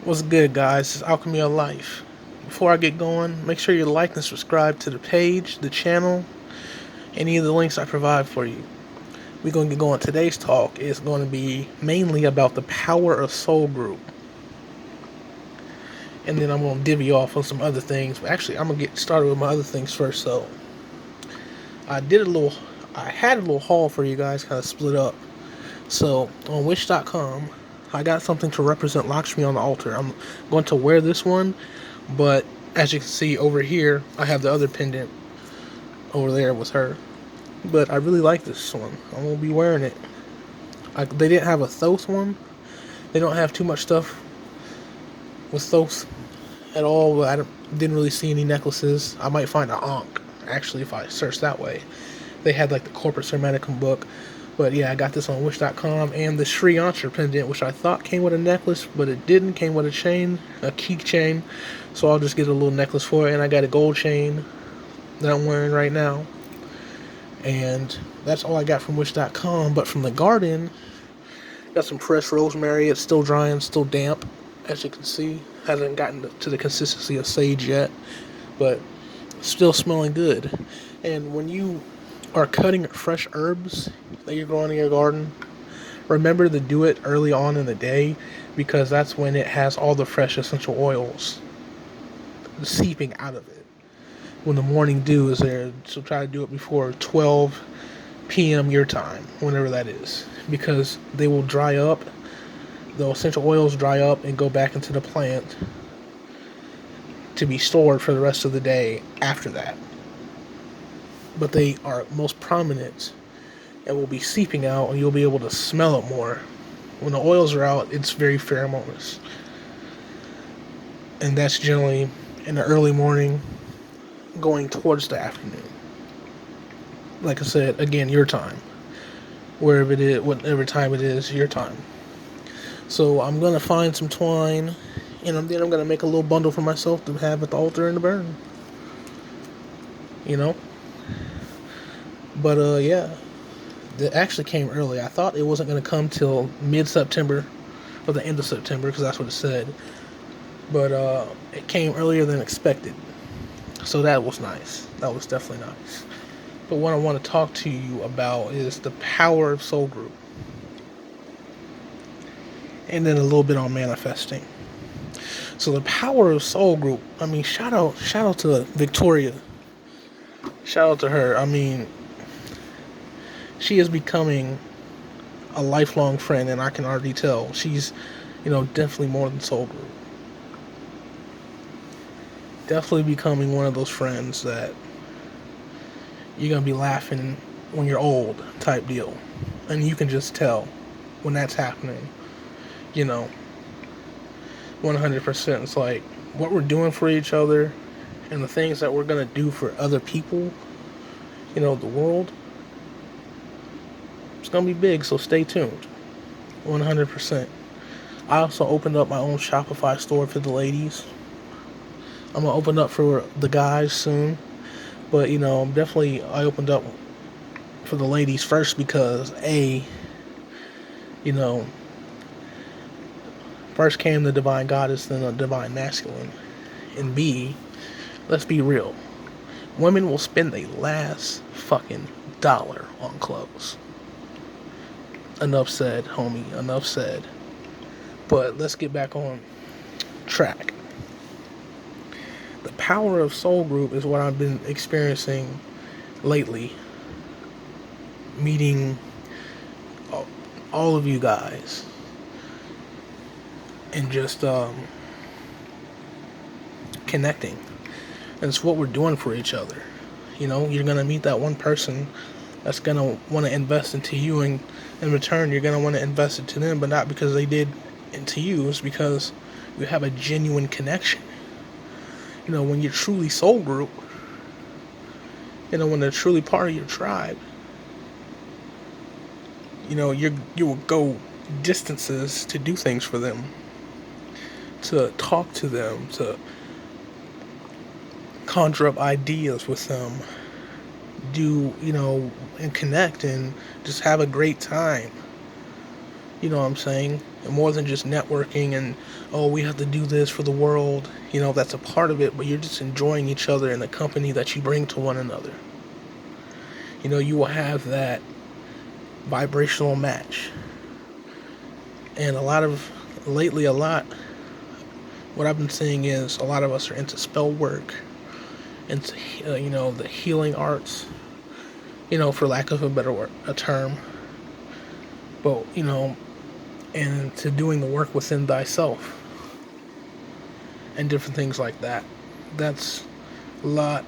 What's good, guys? It's Alchemy of Life. Before I get going, make sure you like and subscribe to the page, the channel, any of the links I provide for you. We're going to get going. Today's talk is going to be mainly about the power of Soul Group. And then I'm going to divvy off on some other things. But actually, I'm going to get started with my other things first. So, I had a little haul for you guys, kind of split up. So, on Wish.com, I got something to represent Lakshmi on the altar. I'm going to wear this one, but as you can see over here, I have the other pendant over there with her. But I really like this one. I'm going to be wearing it. They didn't have a Thoth one. They don't have too much stuff with Thoth at all. I didn't really see any necklaces. I might find an Ankh, actually, if I search that way. They had like the Corpus Hermeticum book. But yeah, I got this on Wish.com, and the Sri Yantra pendant, which I thought came with a necklace, but it didn't. Came with a chain, a key chain. So I'll just get a little necklace for it, and I got a gold chain that I'm wearing right now. And that's all I got from Wish.com. But from the garden, got some fresh rosemary. It's still drying, still damp, as you can see. Hasn't gotten to the consistency of sage yet, but still smelling good. And when you are cutting fresh herbs that you're growing in your garden, remember to do it early on in the day, because that's when it has all the fresh essential oils seeping out of it when the morning dew is there. So try to do it before 12 p.m. your time, whenever that is, because they will dry up, the essential oils dry up and go back into the plant to be stored for the rest of the day after that. But they are most prominent and will be seeping out, and you'll be able to smell it more. When the oils are out, it's very pheromonous. And that's generally in the early morning, going towards the afternoon. Like I said, again, your time. Wherever it is, whatever time it is, your time. So I'm going to find some twine, and then I'm going to make a little bundle for myself to have at the altar and to burn. You know? But yeah, it actually came early. I thought it wasn't going to come till mid-September, or the end of September, because that's what it said. But it came earlier than expected. So that was nice. That was definitely nice. But what I want to talk to you about is the power of Soul Group. And then a little bit on manifesting. So the power of Soul Group, I mean, shout out to Victoria. Shout out to her. I mean, she is becoming a lifelong friend, and I can already tell she's, definitely more than Soul Group. Definitely becoming one of those friends that you're going to be laughing when you're old type deal. And you can just tell when that's happening, 100%. It's like what we're doing for each other and the things that we're going to do for other people, the world. It's going to be big, so stay tuned. 100%. I also opened up my own Shopify store for the ladies. I'm going to open up for the guys soon. But, I opened up for the ladies first because, A, first came the divine goddess, then the divine masculine. And B, let's be real. Women will spend their last fucking dollar on clothes. Enough said, homie. Enough said. But let's get back on track. The power of Soul Group is what I've been experiencing lately. Meeting all of you guys. And just connecting. And it's what we're doing for each other. You're going to meet that one person that's going to want to invest into you, and in return, you're going to want to invest into them, but not because they did into you. It's because you have a genuine connection. When you're truly Soul Group, when they're truly part of your tribe, you will go distances to do things for them, to talk to them, to conjure up ideas with them, and connect and just have a great time. You know what I'm saying? And more than just networking and, oh, we have to do this for the world. You know, that's a part of it, but you're just enjoying each other and the company that you bring to one another. You know, you will have that vibrational match. And lately, what I've been seeing is a lot of us are into spell work, into, the healing arts, for lack of a better word, a term. But, and to doing the work within thyself and different things like that. That's a lot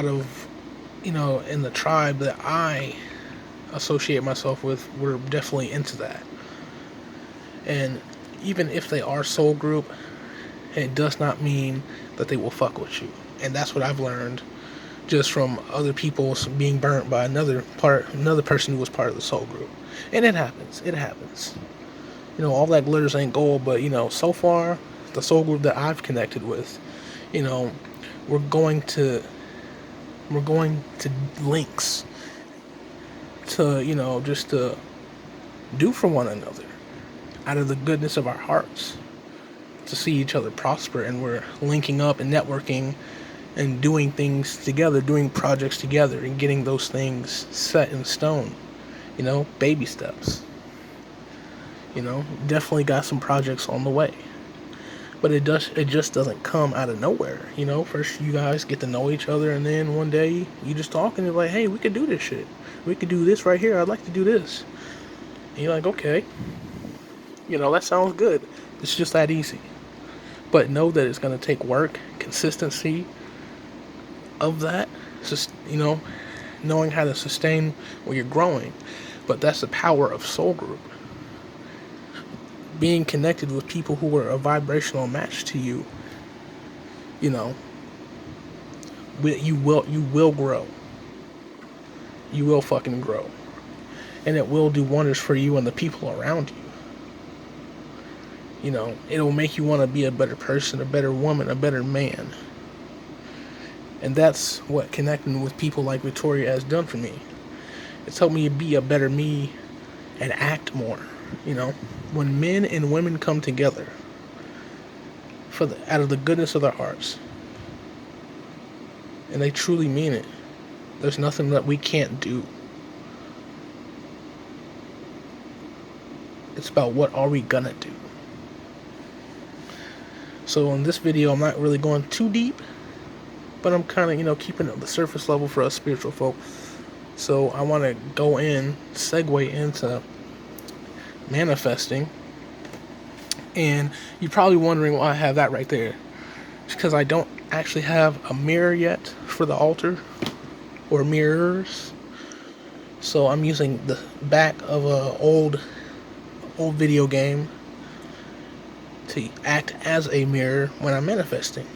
of, in the tribe that I associate myself with, we're definitely into that. And even if they are soul group, it does not mean that they will fuck with you. And that's what I've learned just from other people being burnt by another person who was part of the soul group. And it happens. All that glitters ain't gold, but so far the soul group that I've connected with, we're going to links to, just to do for one another out of the goodness of our hearts, to see each other prosper, and we're linking up and networking and doing things together, doing projects together, and getting those things set in stone. Baby steps. Definitely got some projects on the way. But it just doesn't come out of nowhere. First you guys get to know each other, and then one day you just talk and you're like, hey, we could do this shit. We could do this right here. I'd like to do this. And you're like, okay. That sounds good. It's just that easy. But know that it's going to take work, consistency of that, just, knowing how to sustain when you're growing. But that's the power of Soul Group. Being connected with people who are a vibrational match to you, you will grow. You will fucking grow. And it will do wonders for you and the people around you. It'll make you want to be a better person, a better woman, a better man. And that's what connecting with people like Victoria has done for me. It's helped me be a better me and act more. When men and women come together out of the goodness of their hearts, and they truly mean it, there's nothing that we can't do. It's about what are we gonna do. So in this video, I'm not really going too deep, but I'm kind of, keeping it at the surface level for us spiritual folk. So I want to segue into manifesting. And you're probably wondering why I have that right there. It's because I don't actually have a mirror yet for the altar, or mirrors. So I'm using the back of a old video game to act as a mirror when I'm manifesting.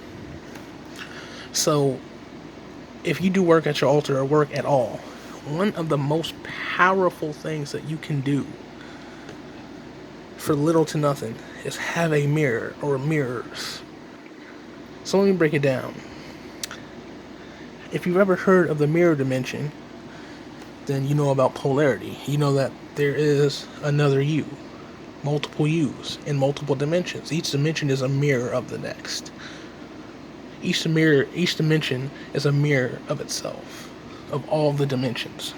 So if you do work at your altar or work at all, one of the most powerful things that you can do for little to nothing is have a mirror or mirrors. So let me break it down. If you've ever heard of the mirror dimension, then you know about polarity. You know that there is another you, multiple yous in multiple dimensions. Each dimension is a mirror of the next. Each dimension is a mirror of itself, of all the dimensions.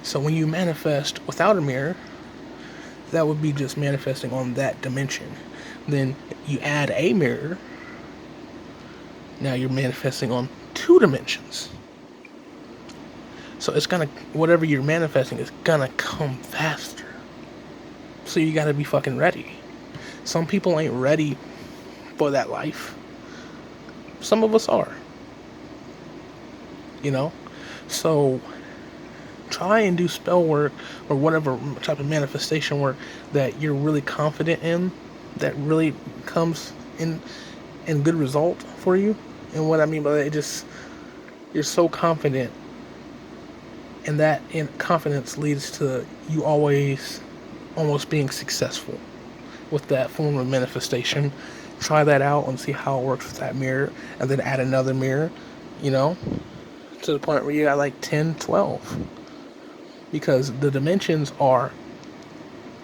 So when you manifest without a mirror, that would be just manifesting on that dimension. Then you add a mirror, now you're manifesting on 2 dimensions. So whatever you're manifesting is gonna come faster. So you gotta be fucking ready. Some people ain't ready for that life. Some of us are. So try and do spell work or whatever type of manifestation work that you're really confident in, that really comes in good result for you. And what I mean by that, you're so confident, and that confidence leads to you always almost being successful with that form of manifestation. Try that out and see how it works with that mirror, and then add another mirror, to the point where you got like 10, 12. Because the dimensions are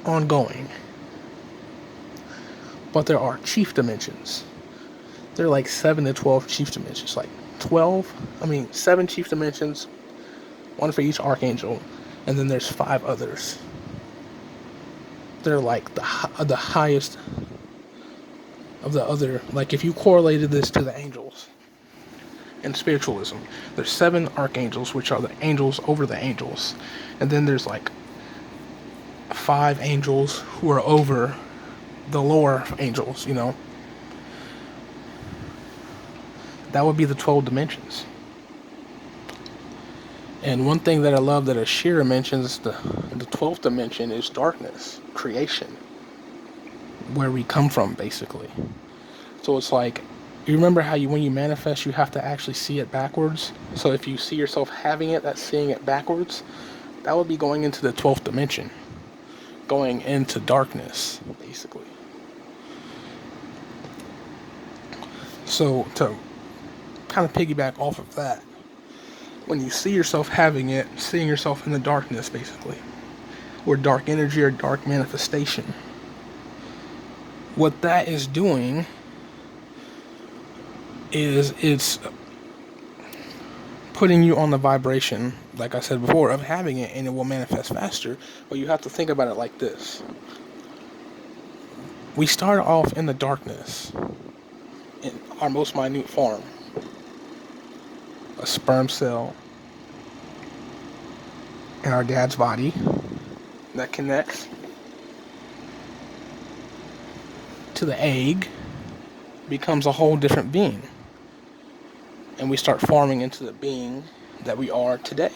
ongoing. But there are chief dimensions. There are like 7 to 12 chief dimensions. Like 7 chief dimensions, one for each archangel, and then there's 5 others. They're like the highest of the other. Like if you correlated this to the angels in spiritualism, there's 7 archangels, which are the angels over the angels, and then there's like 5 angels who are over the lower angels. That would be the 12 dimensions. And one thing that I love that Ashira mentions, the 12th dimension, is darkness, creation, where we come from, basically. So it's like, you remember how when you manifest, you have to actually see it backwards? So if you see yourself having it, that's seeing it backwards. That would be going into the 12th dimension, going into darkness, basically. So to kind of piggyback off of that, when you see yourself having it, seeing yourself in the darkness, basically, or dark energy or dark manifestation, what that is doing is it's putting you on the vibration, like I said before, of having it, and it will manifest faster. But you have to think about it like this. We start off in the darkness, in our most minute form. A sperm cell in our dad's body that connects to the egg, becomes a whole different being. And we start forming into the being that we are today.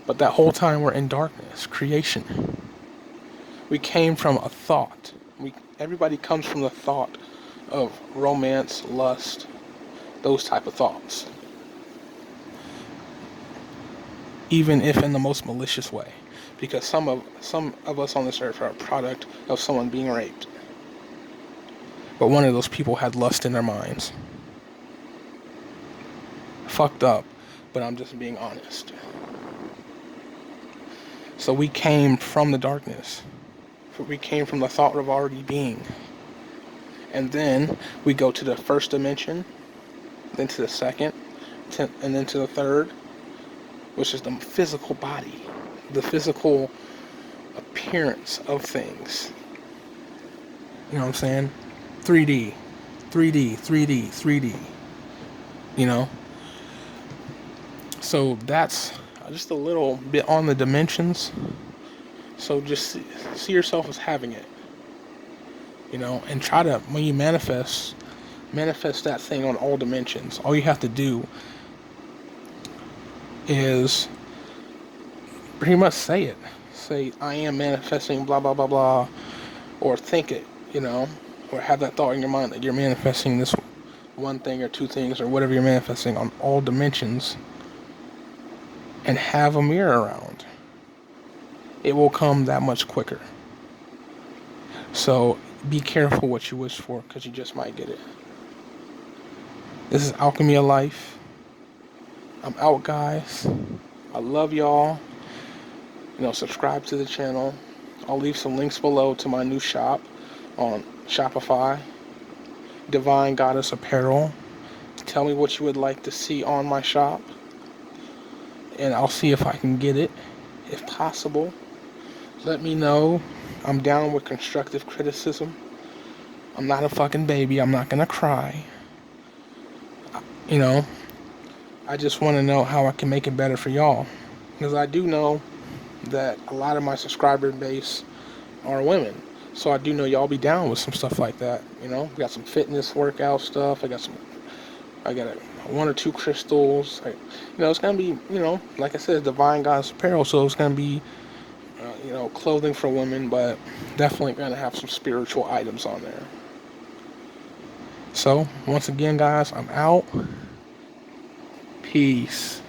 But that whole time we're in darkness, creation. We came from a thought. Everybody comes from the thought of romance, lust, those type of thoughts. Even if in the most malicious way. Because some of us on this earth are a product of someone being raped. But one of those people had lust in their minds. Fucked up, but I'm just being honest. So we came from the darkness. We came from the thought of already being. And then we go to the first dimension, then to the second, and then to the third, which is the physical body, the physical appearance of things. You know what I'm saying? 3D, 3D, 3D, 3D. So that's just a little bit on the dimensions. So just see yourself as having it. And try to, when you manifest that thing on all dimensions. All you have to do is pretty much say it. Say, I am manifesting blah, blah, blah, blah. Or think it, or have that thought in your mind that you're manifesting this one thing or two things or whatever you're manifesting on all dimensions, and have a mirror around. It will come that much quicker. So be careful what you wish for, because you just might get it. This is Alchemy of Life. I'm out, guys. I love y'all. Subscribe to the channel. I'll leave some links below to my new shop on Shopify, Divine Goddess Apparel. Tell me what you would like to see on my shop, and I'll see if I can get it, if possible. Let me know. I'm down with constructive criticism. I'm not a fucking baby. I'm not gonna cry. I just want to know how I can make it better for y'all, because I do know that a lot of my subscriber base are women. So I do know y'all be down with some stuff like that. We got some fitness workout stuff. I got 1 or 2 crystals. It's gonna be, like I said, Divine Goddess Apparel. So it's gonna be, clothing for women, but definitely gonna have some spiritual items on there. So once again, guys, I'm out. Peace.